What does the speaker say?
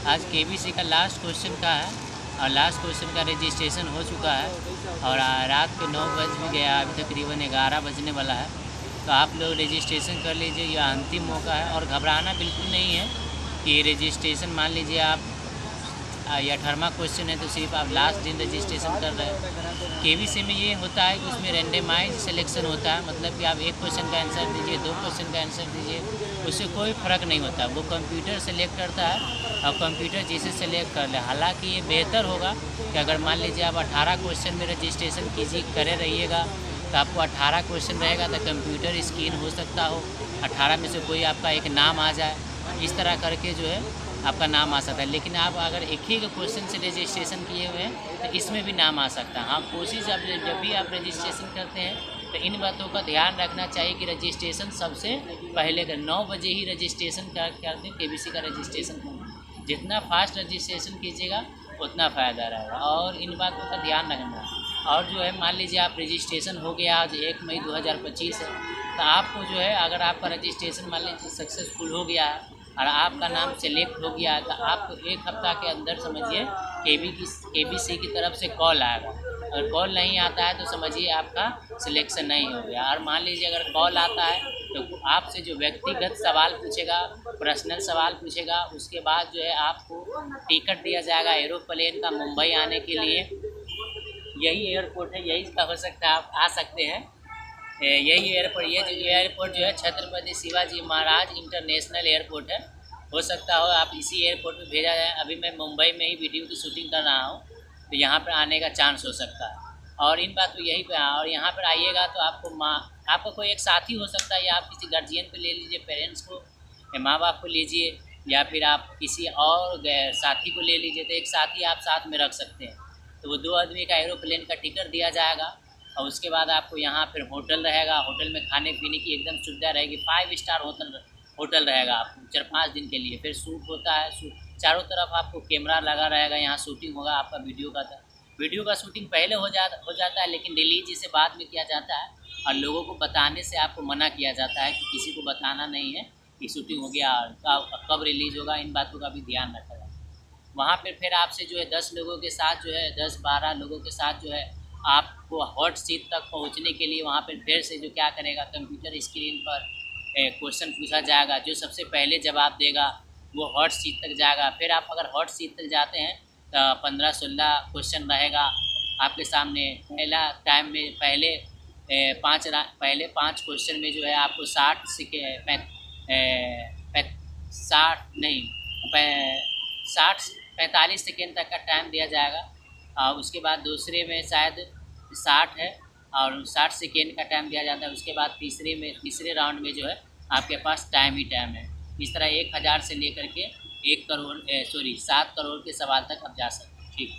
आज केबीसी का last question का है और लास्ट क्वेश्चन का रजिस्ट्रेशन हो चुका है और रात के 9 बज भी गया, अभी तकरीबन 11 बजने वाला है। तो आप लोग रजिस्ट्रेशन कर लीजिए, यह अंतिम मौका है और घबराना बिल्कुल नहीं है कि रजिस्ट्रेशन मान लीजिए आप ये 18वां क्वेश्चन है तो सिर्फ आप लास्ट दिन रजिस्ट्रेशन कर रहे हैं। केबीसी में ये होता है कि उसमें रेंडमाइज सिलेक्शन होता है, मतलब कि आप एक क्वेश्चन का आंसर दीजिए, 2 क्वेश्चन का आंसर दीजिए, उससे कोई फ़र्क नहीं होता। वो कंप्यूटर सेलेक्ट करता है और कंप्यूटर जिसे सेलेक्ट कर ले। हालांकि ये बेहतर होगा कि अगर मान लीजिए आप 18 क्वेश्चन में रजिस्ट्रेशन करे रहिएगा तो आपको 18 क्वेश्चन रहेगा तो कंप्यूटर स्क्रीन हो सकता हो 18 में से कोई आपका एक नाम आ जाए, इस तरह करके जो है आपका नाम आ सकता है। लेकिन आप अगर एक ही क्वेश्चन से रजिस्ट्रेशन किए हुए हैं तो इसमें भी नाम आ सकता है। हाँ, कोशिश आप जब भी आप रजिस्ट्रेशन करते हैं तो इन बातों का ध्यान रखना चाहिए कि रजिस्ट्रेशन सबसे पहले कर 9 बजे ही रजिस्ट्रेशन कर दें। केबीसी का रजिस्ट्रेशन करना, जितना फास्ट रजिस्ट्रेशन कीजिएगा उतना फ़ायदा रहेगा और इन बातों का ध्यान रखना। और जो है मान लीजिए आप रजिस्ट्रेशन हो गया, आज 1 मई 2025 है, तो आपको जो है अगर आपका रजिस्ट्रेशन मान लीजिए सक्सेसफुल हो गया है और आपका नाम सेलेक्ट हो गया है तो आपको 1 हफ्ता के अंदर समझिए केबीसी की तरफ से कॉल आएगा। अगर कॉल नहीं आता है तो समझिए आपका सिलेक्शन नहीं हो गया। और मान लीजिए अगर कॉल आता है तो आपसे जो व्यक्तिगत सवाल पूछेगा, पर्सनल सवाल पूछेगा, उसके बाद जो है आपको टिकट दिया जाएगा एरोप्लेन का मुंबई आने के लिए। यही एयरपोर्ट है, यही का हो सकता है आप आ सकते हैं। यही एयरपोर्ट, ये जो एयरपोर्ट जो है छत्रपति शिवाजी महाराज इंटरनेशनल एयरपोर्ट है। हो सकता हो आप इसी एयरपोर्ट में भेजा जाए। अभी मैं मुंबई में ही वीडियो की शूटिंग कर रहा हूँ तो यहाँ पर आने का चांस हो सकता है। और इन बात तो यहीं पे और यहाँ पर आइएगा तो आपको कोई एक साथी हो सकता है या आप किसी गार्जियन को ले लीजिए, पेरेंट्स को या माँ बाप को लीजिए या फिर आप किसी और साथी को ले लीजिए, तो एक साथी आप साथ में रख सकते हैं। तो वो 2 आदमी का एरोप्लेन का टिकट दिया जाएगा और उसके बाद आपको यहाँ फिर होटल रहेगा। होटल में खाने पीने की एकदम सुविधा रहेगी। 5 स्टार होटल रहेगा आपको 4-5 दिन के लिए। फिर शूट होता है, चारों तरफ आपको कैमरा लगा रहेगा, यहाँ शूटिंग होगा आपका वीडियो का शूटिंग पहले हो जाता है, लेकिन रिलीज इसे बाद में किया जाता है और लोगों को बताने से आपको मना किया जाता है कि किसी को बताना नहीं है कि शूटिंग हो गया और कब रिलीज़ होगा। इन बातों का भी ध्यान रखा जाए। वहाँ पे फिर आपसे जो है 10 लोगों के साथ जो है 10-12 लोगों के साथ जो है आपको हॉट सीट तक पहुँचने के लिए वहाँ पर फिर से जो क्या करेगा, कंप्यूटर स्क्रीन पर क्वेश्चन पूछा जाएगा। जो सबसे पहले जवाब देगा वो हॉट सीट तक जाएगा। फिर आप अगर हॉट सीट तक जाते हैं तो 15-16 क्वेश्चन रहेगा आपके सामने। पहला टाइम में पहले 5 क्वेश्चन में जो है आपको 45 सेकेंड तक का टाइम दिया जाएगा। उसके बाद दूसरे में शायद 60 है और 60 सेकेंड का टाइम दिया जाता है। उसके बाद तीसरे राउंड में जो है आपके पास टाइम ही टाइम है। इस तरह 1000 से लेकर के 7 करोड़ के सवाल तक आप जा सकते हैं।